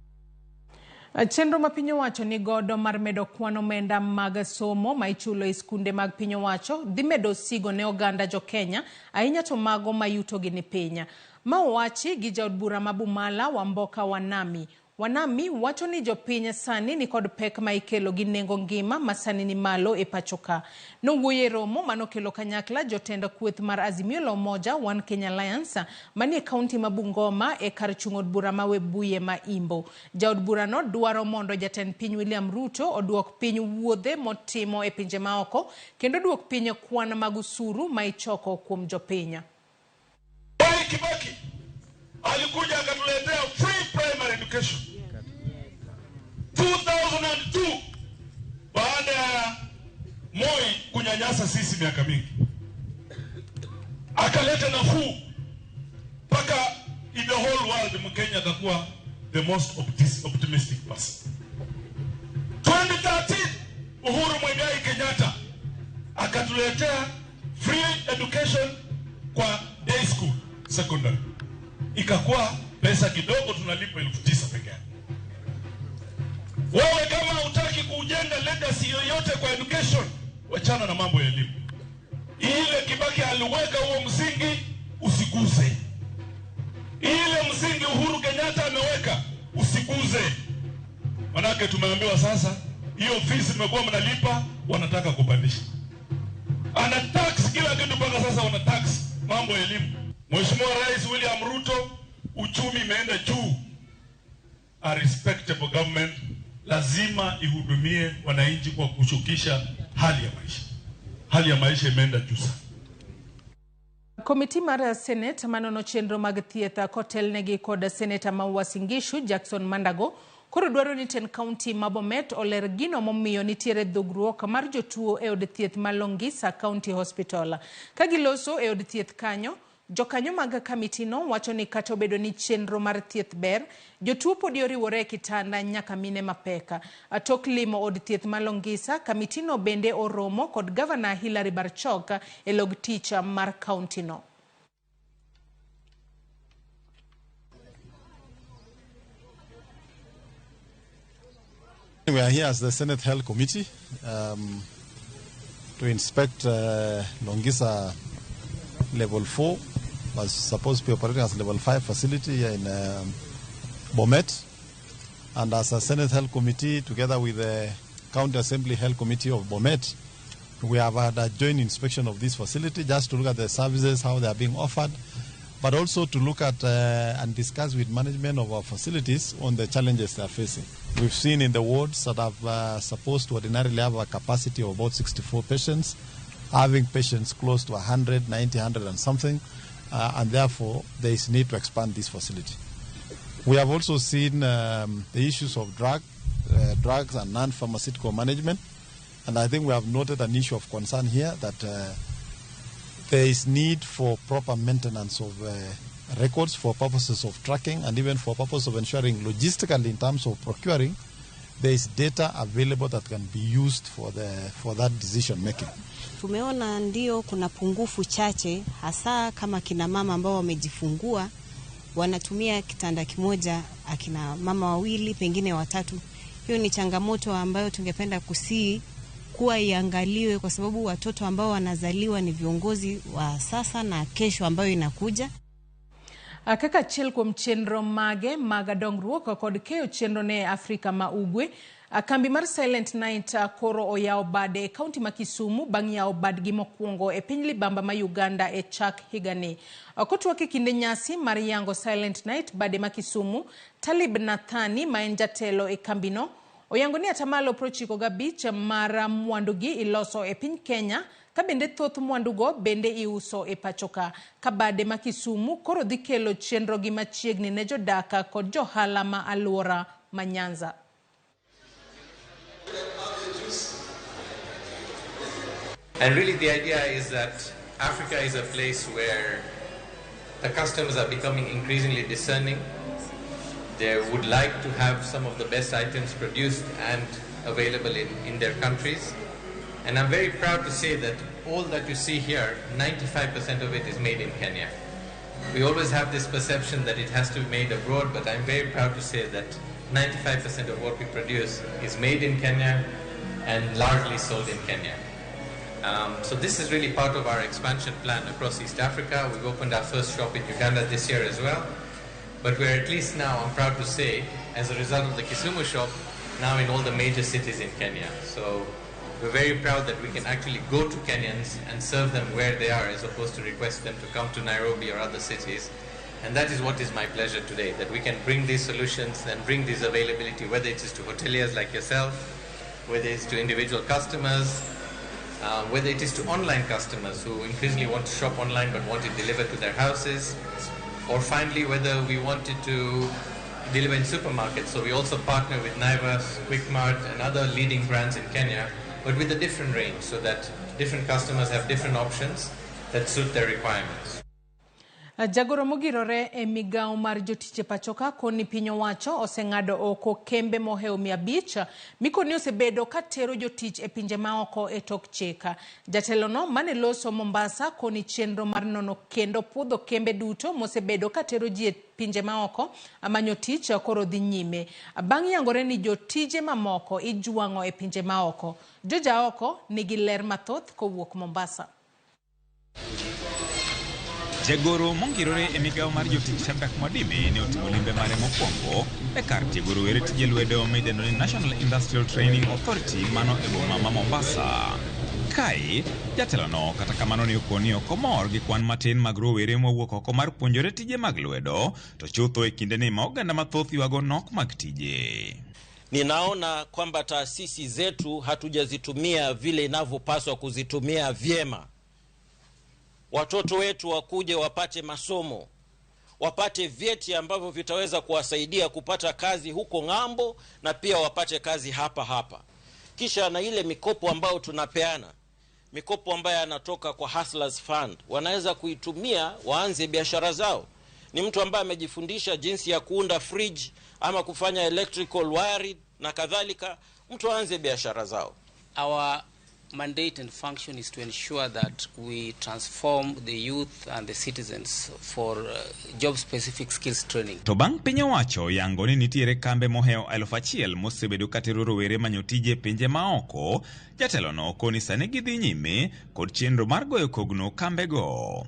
Chenro ma piny owacho ni godo mar medo kwan omenda mag somo ma ichulo e skunde mag piny owacho dhi medo sigo ne oganda jo Kenya ahinya to mago ma yutogi ni piny. Ma owachi gi jaod bura ma Bumala Wamboka Wanami wacho ni jopiny sani ni kod pek ma ikelo gi nengo ngima ma sani ni malo e pachoka. Nowuoye romo manokelo kanyakla jotend kweth mar Azimio la Umoja One Kenya Alliance manie kaunti ma Bungoma e kar chung od bura ma Webuye ma Imbo. Jaod bura no dwaro mondo jatend piny William Ruto oduok piny wuodhe motimo e pinje maoko kendo duok piny kwan mag usuru ma ichoko kuom jopiny. Kibaki alikuja akatuletea free primary education 2002 baada ya Moi kunyanyasa sisi miaka mingi, akaleta nafuu mpaka in the whole world Mkenya akakuwa the most optimistic person. 2013 Uhuru Muigai Kenyatta akatuletea free education kwa day school secondary, ikakuwa pesa kidogo tunalipa 9,000 peke yake. Wewe kama hutaki kujenga legacy yoyote kwa education, wachana na mambo ya elimu. Ile Kibaki aliweka huo msingi, usiguze. Ile msingi Uhuru Kenyatta ameweka, usiguze. Manake tumeambiwa sasa hiyo fees mmekuwa mnalipa, wanataka kupandisha. Ana tax kila kitu mpaka sasa wana tax mambo ya elimu. Mheshimiwa Rais William Ruto, uchumi imeenda juu. A respectable government lazima ihudumie wananchi kwa kushukisha hali ya maisha. Hali ya maisha imeenda juu sana. Komiti mar Senate manono chenro mag thieth kotel negi kod Senator ma Uasin Gishu Jackson Mandago koro dwaro ni ten county ma Bomet oler gino momiyo nitiere dhugruok mar jotuo e od thieth ma Longisa County Hospital. Kagiloso e od thieth kanyo, Jokanyo mag kamitino wacho ni kata obedo ni chenro mar thieth ber, jotuo pod oriwore kitanda nyaka mine mapeka. Tok limo od thieth malongisa, kamitino bende oromo kod Governor Hilary Barchok e log tich mar kaunti no. We are here as the Senate Health Committee to inspect Longisa Level 4, was supposed to be operating as Level 5 facility here in Bomet. And as a Senate Health Committee, together with the County Assembly Health Committee of Bomet, we have had a joint inspection of this facility just to look at the services, how they are being offered, but also to look at and discuss with management of our facilities on the challenges they are facing. We've seen in the wards that are supposed to ordinarily have a capacity of about 64 patients, having patients close to 100, 90, 100 and something, and therefore there is need to expand this facility. We have also seen the issues of drugs and non-pharmaceutical management, and I think we have noted an issue of concern here that there is need for proper maintenance of records for purposes of tracking and even for purpose of ensuring logistically in terms of procuring, there is data available that can be used for that decision making. Tumeona ndio kuna pungufu chache, hasa kama kina mama ambao wamejifungua wanatumia kitanda kimoja, akina mama wawili pengine watatu. Hiyo ni changamoto ambayo tungependa kuwa iangaliwe, kwa sababu watoto ambao wanazaliwa ni viongozi wa sasa na kesho ambayo inakuja. Kaka chiel kuom chenro mage dongruok kod keyo chenro ne Afrika ma Ugwe, kambi mar Silent Night koro oyawo bade kaunti ma Kisumu bang' yawo badgi mokwongo e piny libamba ma Uganda e chak higani. Kotwak kinde nyasi mar yango Silent Night bade ma Kisumu, Talib Nathani ma en jatelo e kambino oyango ni atamalo 95 mar mwandugi iloso e piny Kenya, ka bende thoth mwandugo bende iuso e pachoka. Ka bade ma Kisumu koro dhi kelo chenro gi machiegni ne jodaka kod johala ma alwora ma Nyanza. And really the idea is that Africa is a place where the customers are becoming increasingly discerning. They would like to have some of the best items produced and available in their countries. And I'm very proud to say that all that you see here, 95% of it is made in Kenya. We always have this perception that it has to be made abroad, but I'm very proud to say that 95% of what we produce is made in Kenya and largely sold in Kenya. So this is really part of our expansion plan across East Africa. We've opened our first shop in Uganda this year as well. But we're at least now, I'm proud to say, as a result of the Kisumu shop, now in all the major cities in Kenya. So we're very proud that we can actually go to Kenyans and serve them where they are, as opposed to request them to come to Nairobi or other cities. And that is what is my pleasure today, that we can bring these solutions and bring this availability, whether it is to hoteliers like yourself, whether it's to individual customers, whether it is to online customers who increasingly want to shop online but want it delivered to their houses, or finally whether we wanted to deliver in supermarkets. So we also partner with Naivas, Quickmart and other leading brands in Kenya, but with a different range so that different customers have different options that suit their requirements. Jagoro mogirore e Migago mar jotiche pachoka koni piny owacho oseng'ado oko kembe moheo 500 mikoni osebedo ka tero jotich e pinje maoko e tok chika. Jatelono mane loso Mombasa koni chenro mar nono kendo puodho kembe duto mosebedo ka tero ji e pinje maoko amanyo tich koro dhi nyime. Bang' yangore ni jotije mamoko ijuang'o e pinje maoko. Joja oko nigi ler mathoth kowuok Mombasa. Jagoro mongirore e Migago mar jotich Shadrack Mwadime ne otimo limbe mare mokwongo e kar tiegoro were tije lwedo midendo ni National Industrial Training Authority mano e boma ma Mombasa. Kae, jatelono kata kamano ne okoni okomor gi kwan matin mag rowere mowuok oko mar puonjore tije mag lwedo, to chutho e kindeni ma oganda mathoth ywago nok mag tije. Ninaona kwamba taasisi zetu hatujazitumia vile inavyopaswa kuzitumia vyema. Watoto wetu wakuje wapate masomo, wapate vyeti ambavyo vitaweza kuwasaidia kupata kazi huko ng'ambo na pia wapate kazi hapa. Kisha na ile mikopo ambayo tunapeana, mikopo ambayo yanatoka kwa Hustlers Fund, wanaweza kuitumia waanze biashara zao. Ni mtu ambaye amejifundisha jinsi ya kuunda fridge ama kufanya electrical wiring na kadhalika, mtu aanze biashara zao. Our mandate and function is to ensure that we transform the youth and the citizens for job-specific skills training. To bang' piny owacho yango ni nitiere kambe moheo 1,000 mosebedo katero rowere manyo tije pinje maoko, jatelo no koni sani gidhi nyime kod chenro mar goyo kogno kambego.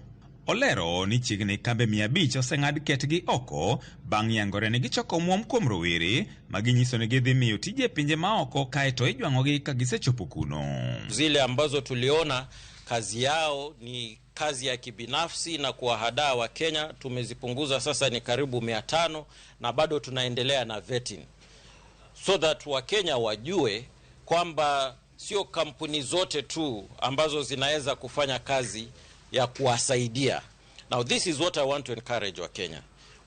Olero ni chiegni kambe 500 oseng'ad ketgi oko bang' yangore ni gichoko omuom kuom rowere maginyiso ni gidhi miyo tije pinje maoko kaeto ijwang'ogi ka gisechopo kuno. Zile ambazo tuliona kazi yao ni kazi ya kibinafsi na kuwahadaa wa Kenya, tumezipunguza sasa ni karibu 500 na bado tunaendelea na vetting, so that wa Kenya wajue kwamba sio kampuni zote tu ambazo zinaweza kufanya kazi ya kuwasaidia. Now this is what I want to encourage wa Kenya.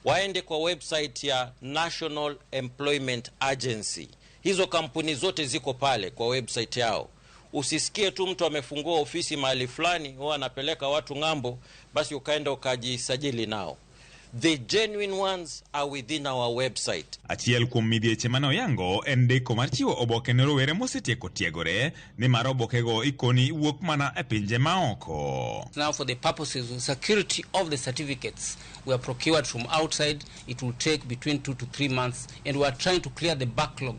Waende kwa website ya National Employment Agency. Hizo kampuni zote ziko pale kwa website yao. Usisikie tu mtu amefungua ofisi mahali fulani au anapeleka watu ng'ambo basi ukaenda ukajisajili nao. The genuine ones are within our website. Achiel kuom midhieche mano yango en deko mar chiwo oboke ne rowere mosetieko tiegore ni mar obokego ikoni wuok mana e pinje maoko. Now for the purposes of security of the certificates, we are procured from outside. It will take between 2 to 3 months, and we are trying to clear the backlog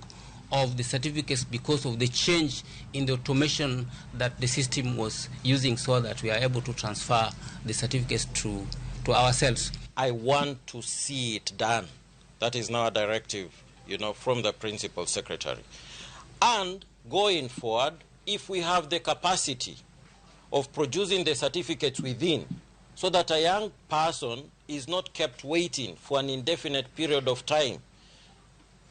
of the certificates because of the change in the automation that the system was using, so that we are able to transfer the certificates to ourselves. I want to see it done. That is now a directive, from the principal secretary. And going forward, if we have the capacity of producing the certificates within, so that a young person is not kept waiting for an indefinite period of time,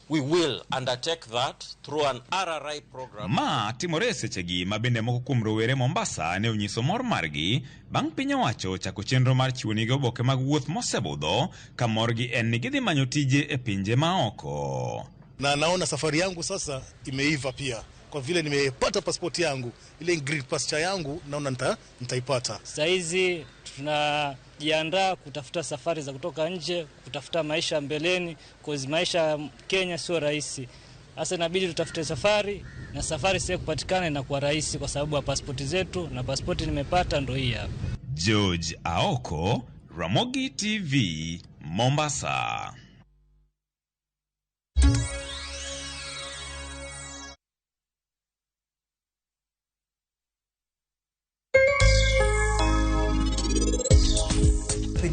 we will undertake that through an RRI program. Ma timore sechegi mabende moko kuom rowere Mombasa ne onyiso mor margi bang' piny owacho chako chenro mar chiwo nigi oboke mag wuoth mosebudho ka morgi en ni gidhi manyo tije e pinje maoko. Na naona safari yangu sasa imeiva pia kwa vile nimepata pasipoti yangu, ile green passport yangu naona nitaipata. Saizi tunajiandaa kutafuta safari za kutoka nje, kutafuta maisha mbeleni, kwa maisha Kenya sio rahisi. Sasa inabidi tutafute safari, na safari sio kupatikana na kwa rahisi kwa sababu ya pasipoti zetu, na pasipoti nimepata ndo hii hapa. George Aoko, Ramogi TV, Mombasa.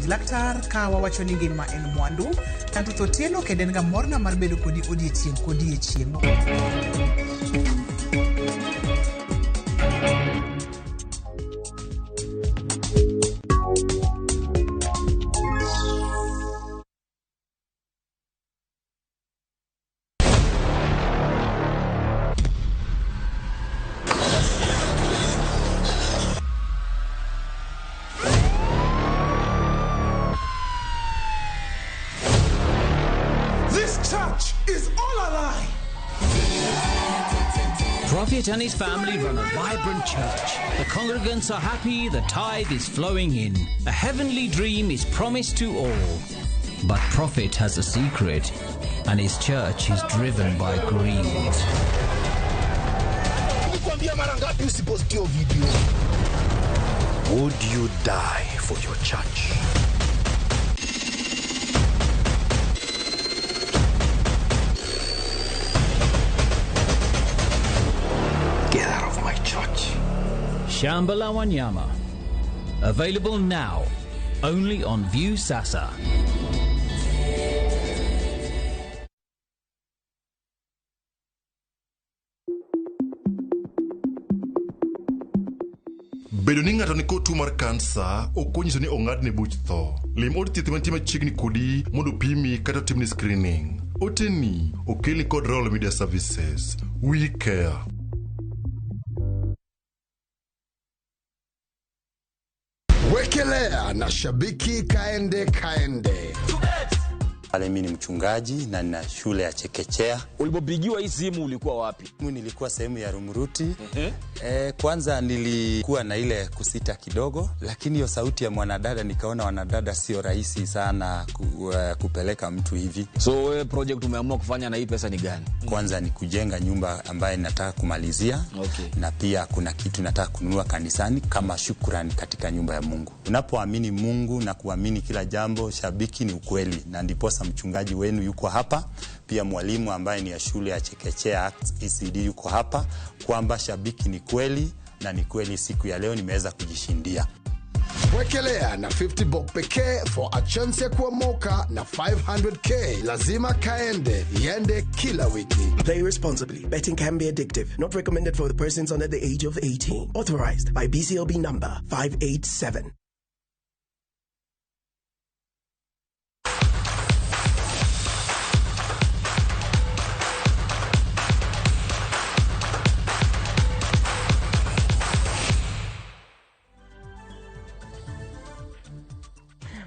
Laktar ka wawacho ni ngima en mwandu, tanto to tielo kedenga morna mar bedo kodi odiechieng'. Prophet and his family run a vibrant church. The congregants are happy, the tithe is flowing in. A heavenly dream is promised to all. But Prophet has a secret, and his church is driven by greed. Would you die for your church? Get out of my church. Shambhala Wanyama. Available now, only on View Sasa. Bedo ni ng'ato ni kod tuo mar kansa ok onyiso ni ong'adne buch tho. Lim od thieth mantie machiegni kodi mondo pimi kata timni screening. Oteni okelni kod Royal Media Services. We care. Wekelea na shabiki kaende. Pale mimi ni mchungaji na nina shule ya chekechea. Ulipopigiwa hii simu ulikuwa wapi? Mimi nilikuwa sehemu ya Rumuruti. Kwanza nilikuwa na ile kusita kidogo, lakini hiyo sauti ya mwanadada nikaona wanadada sio rahisi sana kupeleka mtu hivi. So wewe project umeamua kufanya na hii pesa ni gani? Kwanza ni kujenga nyumba ambayo nataka kumalizia. Na pia kuna kitu nataka kununua kanisani kama shukrani katika nyumba ya Mungu. Unapoamini Mungu na kuamini kila jambo, shabiki ni ukweli, na ndiposa mchungaji wenu yuko hapa. Pia mwalimu ambaye ni ya shule ya chekechea ECD yuko hapa, kwamba shabiki ni kweli, na ni kweli siku ya leo nimeweza kujishindia. Wekelea na 50 bob pekee for a chance ya kuomoka na 500k. Lazima kaende, yende kila wiki. Play responsibly. Betting can be addictive. Not recommended for the persons under the age of 18. Authorized by BCLB number 587.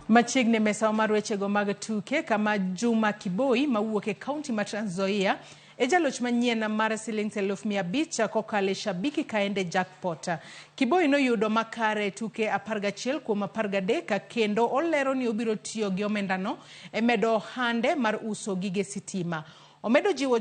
Machigne mesa mar weche go mag tuke kama Juma Kiboi mawuok e county ma Trans Nzoia jaloch manyien mar $500,000 kokale shabiki kaende jackpot. Kiboi noyudo makare tuke 11 kuom 13 kendo olero ni obiro tiyo gi omendano e medo hande mar uso gige sitima. Omedo jiwo